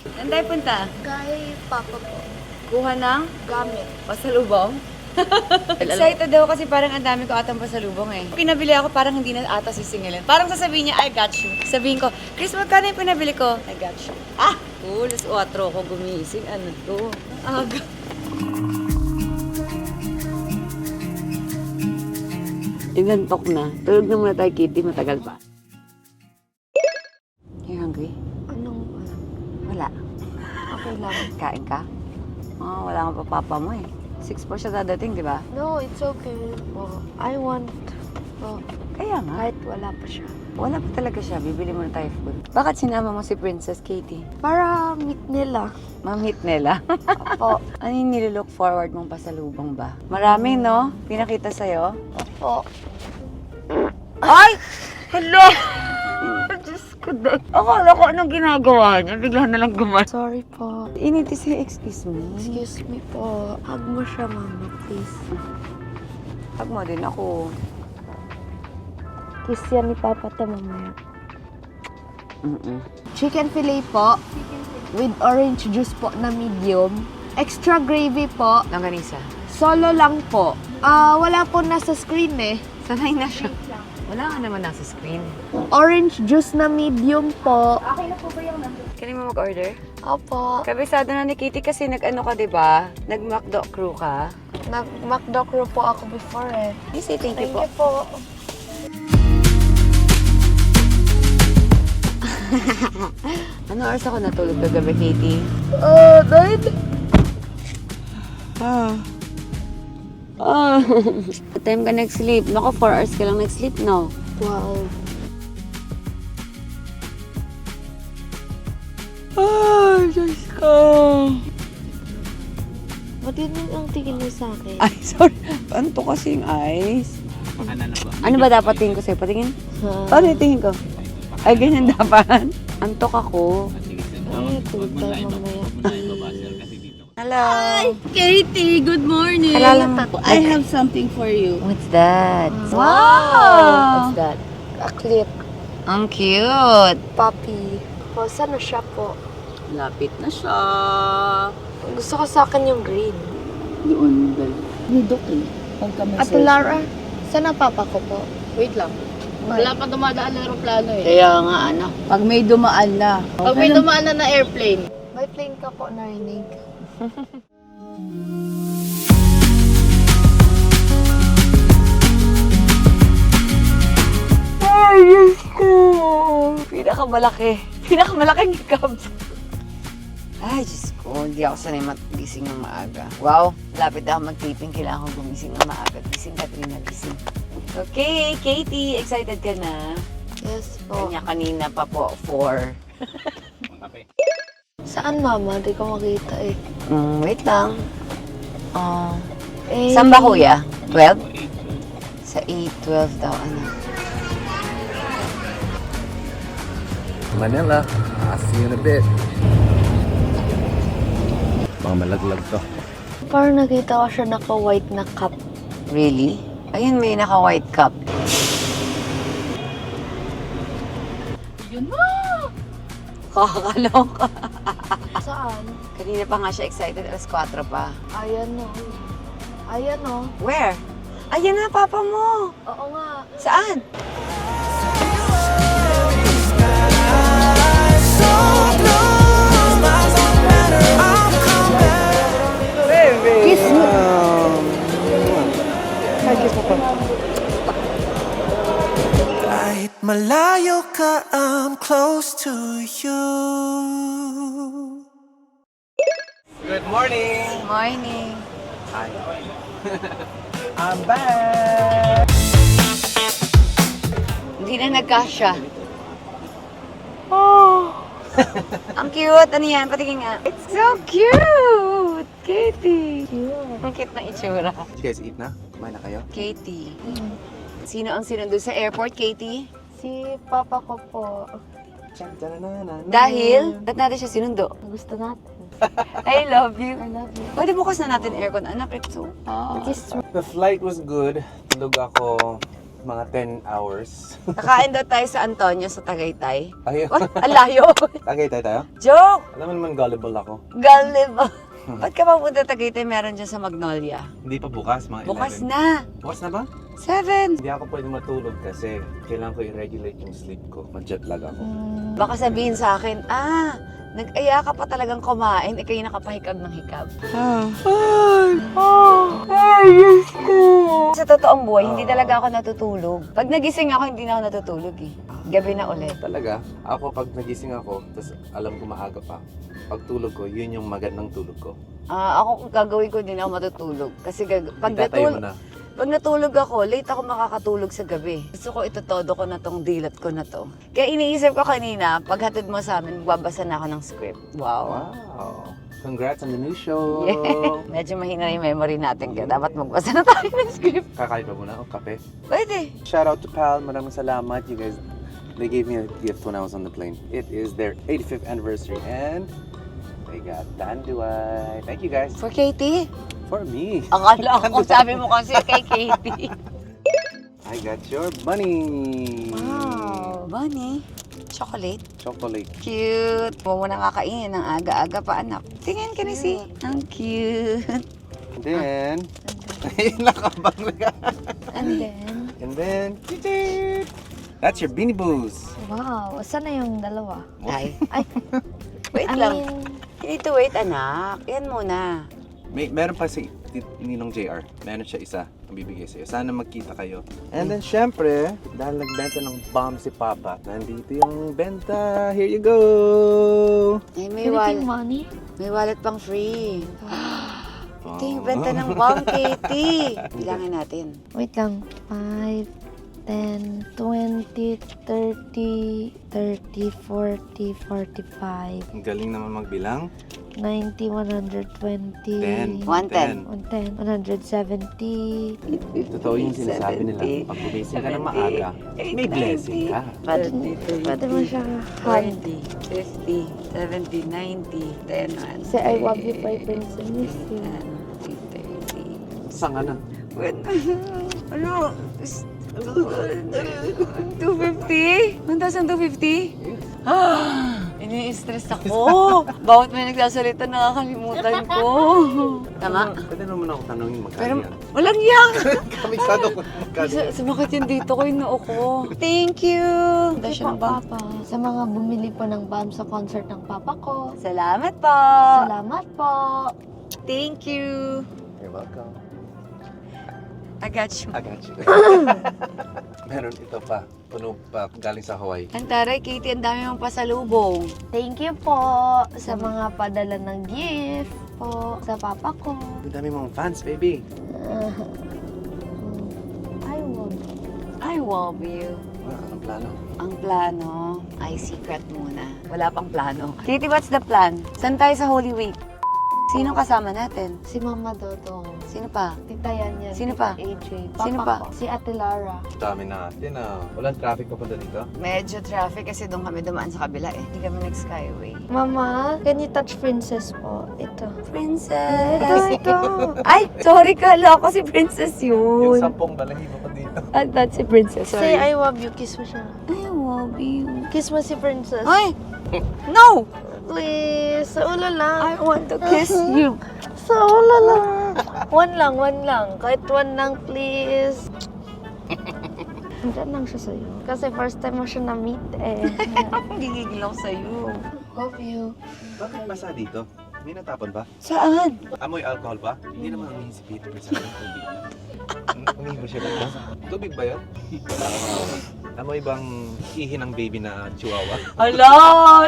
Saan tayo punta? Kay Papa po. Kuha ng Gamit. pasalubong? Excited daw kasi parang ang dami ko atang pasalubong eh. Pinabili ako parang hindi na ata sisingilin. Parang sasabihin niya, I got you. Sabihin ko, Chris, magkano yung pinabili ko? I got you. Ah! Alas 4 ko gumising. Ano to? Aga. Inantok na. Tulog na muna tayo, Kitty. Matagal pa. You hungry? Anong Wala. Okay lang. Kain ka? Oh, wala kang pa papa mo eh. 6 po siya dadating, di ba? No, it's okay po. I want po. Kaya nga. Kahit wala pa siya. Wala pa talaga siya. Bibili mo na tayo food. Bakit sinama mo si Princess Katie? Para meet nila. Mamit nila. Opo. Ano yung nilook forward mong pasalubong ba? Marami, no? Pinakita sa'yo? Opo. Ay! Hello! Diyos ko dahil. Akala ko anong ginagawa niya. Bigla na lang gumawa. Sorry po. You need to say excuse me. Excuse me po. Hug mo siya, mama, please. Hug mo din ako. Kiss yan ni Papa to mamaya. Mm-mm. Chicken fillet po. With orange juice po na medium. Extra gravy po. Langganisa. Solo lang po. Wala po nasa screen eh. Sanay na siya. Wala nga naman nasa screen. Orange juice na medium po. Kailan mo mag-order? Opo. Kabisado na ni Kitty kasi nag-ano ka, di ba? Nag-McDo crew ka. Nag-McDo crew po ako before eh. You say thank you Thank po. you po. Ano oras ako natulog kagabi, Katie? 9? What time ka nag-sleep? Naku, 4 hours ka lang nag-sleep, no? 12. Diyos ko. Ba't yun ang tingin mo sa akin? Ay, sorry. Ano to kasing eyes? Ano ba dapat tingin ko sa'yo? Patingin? Paano yung tingin ko? Ay, ganyan dapat. Antok ako. Ay, tulog tayo mamaya. Hello. Katie, good morning. Alala mo. I have something for you. What's that? What's that? A clip. Ang cute. Puppy. Po, sana siya po? Lapit na siya. Gusto ko sa akin yung green. Doon, Nidok eh. Pagka-message. Ate Lara, sana papa ko po? Wait lang. Wala pa dumadaan na aeroplano eh. Kaya nga, anak. Pag may dumaan na. Pag may dumaan na airplane. May plane ka po narinig. Ay, Diyos ko. Pinakamalaki. Pinakamalaking cubs. Ay, Diyos ko. Hindi ako sanay magising ng maaga. Wow, lapit na ako mag-taping. Kailangan ko gumising ng maaga. Gising, Katrina, gising. Okay, Katie, excited ka na? Yes po. Kanya kanina pa po, 4. Saan mama? Di ko makita eh. Wait lang. Eh, Saan ba kuya? 12? Sa 8, 12 daw, ano? Manila. I'll see you in a bit. Mga malaglag to. Parang nakita ko siya naka-white na cup. Really? Ayun, may naka-white cup. Yun na! Kakakaloka. Saan? Kanina pa nga siya excited, alas 4 pa. Ayan o. Ayan o. Where? Ayan na, papa mo. Oo nga. Saan? Kiss me. Kiss mo pa. Kahit malayo ka, I'm close to you. Good morning! Morning. Hi. I'm back! Hindi na nagkasya. Oh. Ang cute. Ano yan? Patingin nga. It's so cute! Katie. Cute. Ang cute ng itsura. You guys eat na? Kumain na kayo? Katie. Sino ang sinundo sa airport, Katie? Si papa ko po. Dahil, ba't natin siya sinundo? Gusto natin. I love you. I love you. Pwede bukas na natin aircon, anak. Ito. Kiss me. The flight was good. Tulog ako. Mga 10 hours. Kakain daw tayo sa Antonio sa Tagaytay. Ayun. What? Ang layo. Tagaytay tayo? Joke! Alam mo naman gullible ako. Gullible. Ba't ka papunta Tagaytay? Meron dyan sa Magnolia. Hindi pa bukas, mga 11. Bukas na. Bukas na ba? 7. Hindi ako pwede matulog kasi kailangan ko i-regulate yung sleep ko. Mag-jet lag ako. Baka sabihin sa akin, nag-aya ka pa talagang kumain, kayo nakapahikab ng hikab. Diyos ko. Sa totoong buhay, hindi talaga ako natutulog. Pag nagising ako, hindi na ako natutulog eh. Gabi na ulit. Talaga, ako pag nagising ako, tapos alam ko maaga pa, pag tulog ko, yun yung magandang tulog ko. Ako kung gagawin ko, hindi na ako matutulog. Kasi Itatayo mo na. pag natulog ako, late ako makakatulog sa gabi. Gusto ko itotodo ko na tong dilat ko na to. Kaya iniisip ko kanina, pag hatid mo sa amin, magbabasa na ako ng script. Wow. Wow. Congrats on the new show. Yeah. Medyo mahina na yung memory natin, kaya dapat magbasa na tayo ng script. Kakain pa muna o kape? Pwede. Shout out to Pal. Maraming salamat. You guys, they gave me a gift when I was on the plane. It is their 85th anniversary and they got Tanduay. Thank you guys. For Katie? For me. Akala ko sabi mo kasi kay Katie. I got your bunny. Wow. Bunny. Chocolate. Chocolate. Cute. Huwag mo nang kakainin ng aga-aga pa, anak. Tingin ka na si. Ang cute. And then, nakabang ka. And then, And then, that's your Beanie Boos. wow, saan na yung dalawa? Ay. Ay, Wait I lang. mean, You need to wait, anak. Yan muna. Meron pa si Ninong JR. Meron siya isa ang bibigay sa'yo. Sana magkita kayo. And then, syempre, dahil nagbenta ng bomb si Papa, nandito yung benta. Here you go! Ay, may anything wallet. money? May wallet pang free. Ito yung benta ng bomb, Katie. Bilangin natin. Wait lang. 5, 10, 20, 30, 30, 40, 45, Ang galing naman magbilang. 90, 120, 10. 110. 110, 170. Totoo yung sinasabi nila. Pag gumising ka ng maaga, may blessing ka. Pwede mo siya 40, 50, 70, 90, 10, 1. Say, I love you, my prince, I miss you. 30. Saan ka na? Ano? 250? 1,250? Ini-stress ako. Bawat may nagsasalita, nakakalimutan ko. Tama? Pwede naman ako tanongin Pero magkano yan. walang yak! Kamisado ko magkano yan. Sumakit yung dito ko, yung noo ko. Thank you! Kasi po, Papa, sa mga bumili po ng BAM sa concert ng Papa ko. Salamat po! Salamat po! Thank you! You're welcome. I got you. I got you. Meron ito pa. Puno pa. Galing sa Hawaii. Ang taray, Katie, ang dami mong pasalubong. Thank you po sa mga padala ng gift po sa Papa ko. Ang dami mong fans, baby. I love you. I love you. Wala ka ng plano. Ang plano ay secret muna. Wala pang plano. Katie, what's the plan? Saan tayo sa Holy Week? Sino kasama natin? Si Mama Dodong. Sino pa? Tita Yan. Sino Tita pa? AJ. Sino Papa pa? ko. Si Ate Lara. Dami natin Walang traffic papunta dito? Medyo traffic kasi doon kami dumaan sa kabila eh. Hindi kami nag-skyway. Mama, can you touch Princess po? Ito. Princess! Ito. Ay, sorry, kala ko si Princess Yung yun. 10 balahibo ko dito. That's si Princess. Say, I Sorry. love you. Kiss mo siya. I love you. Kiss mo si Princess. Ay! No! Please. Sa ulo lang. I want to kiss you. Sa ulo lang. One lang. Kahit one lang, please. Andiyan lang siya sa'yo. Kasi first time mo siya na-meet eh. Gigigil ako sa'yo. Love you. Bakit basa dito? May natapon ba? Saan? Amoy alcohol ba? Hindi naman umihi si Peter sa akin. Tubig lang. Umihi ba siya ba? Tubig ba yun? Amoy bang ihi ng baby na chihuahua? Hala!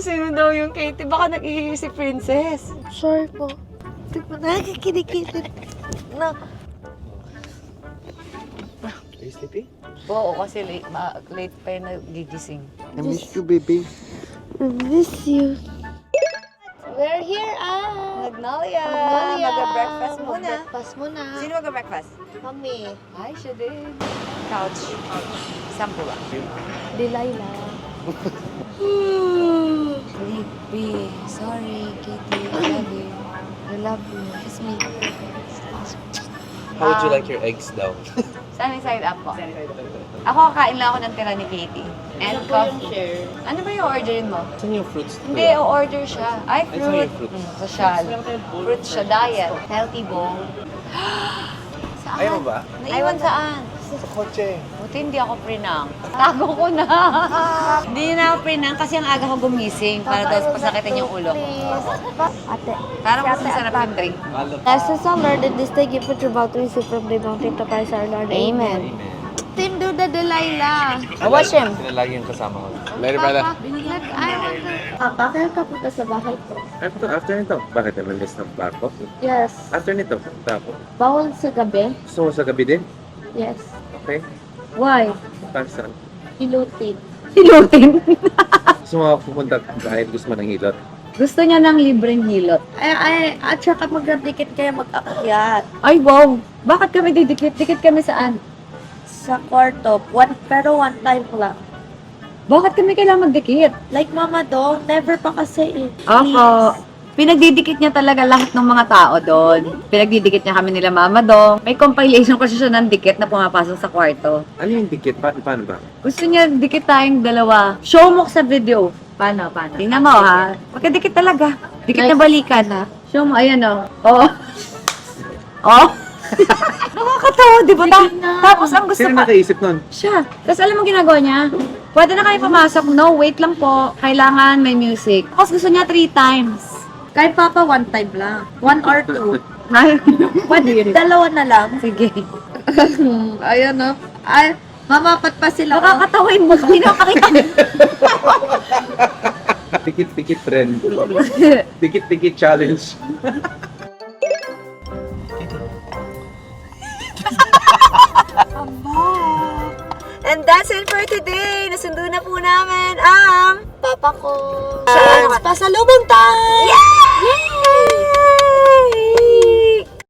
Sino daw yung Katie? Baka nag-ihi si Princess. Sorry po. Di ba nakikinikilid? Na. Are you sleepy? Oo, kasi late pa yung nagigising. I miss you, baby. I miss you. We're here Magnolia! Magnolia. Mag-breakfast muna. Mag-breakfast muna. Sino mag-breakfast? Kami. Ay, siya din. Couch. Sampo ba? Delilah. Sleepy. Sorry, Katie. I love you. I love you. Kiss me. How would you like your eggs daw? Sunny side up po. Ako kakain lang ako ng tira ni Katie. And Ano po yung coffee. share? Ano ba yung orderin mo? Saan yung fruits? Hindi, o-order siya. Ay, Ay, fruit. sorry, fruits. Social. Fruit siya, diet. Healthy bowl. Saan? Ayaw mo ba? Naiwan saan? Sa kotse. Buti hindi ako prinang. Tago ko na. Hindi na ako prinang kasi ang aga ko gumising para daw pasakitin yung ulo ko. Ate. Parang mas masarap yung drink. Blessed is our Lord, and this day gift which you're about to receive from the mountain to Christ our Lord. Amen. Amen. Team Duda Delilah. Wash him. Sila lagi yung kasama ko. Later pala. Papa, kaya ka punta sa bahay ko. After nito. Bakit naman list ng barko? Yes. After nito, punta ako. Bawal sa gabi? Gusto mo sa gabi din? Yes. Okay. Why? Para saan? Ilutin. Hilutin. Gusto mo pupunta kahit gusto mo ng hilot? Gusto niya ng libreng hilot. At saka magdadikit kayo mag-akyat. Ay, wow. Bakit kami didikit? Dikit kami saan? Sa kwarto. Pero one time lang. Bakit kami kailangan magdikit? Like Mama Dong, never pa kasi eh. Ako. Pinagdidikit niya talaga lahat ng mga tao doon. Pinagdidikit niya kami nila Mama Dong. May compilation kasi siya ng dikit na pumapasok sa kwarto. Ano yung dikit? Paano ba? Gusto niya dikit tayong dalawa. Show mo sa video. Paano? Tingnan mo ha. Pagkadikit talaga. Dikit na balikan ha. Show mo. Ayan o. Oo. Oh. Nakakatawa, di ba? Tapos ang gusto Sino pa. nakaisip nun? Siya. Tapos alam mo ginagawa niya? Pwede na kayo pumasok. No, wait lang po. Kailangan may music. Tapos gusto niya 3 times. Kay Papa, one time lang. 1 or 2. Ay, Pwede, dalawa na lang. sige. Ayun no. Ay, mamapat pa sila. Nakakatawin mo. Hindi nakakita. Dikit-dikit trend. Dikit-dikit challenge. And that's it for today. Nasundo na po namin ang Papa ko. Pasalubong time!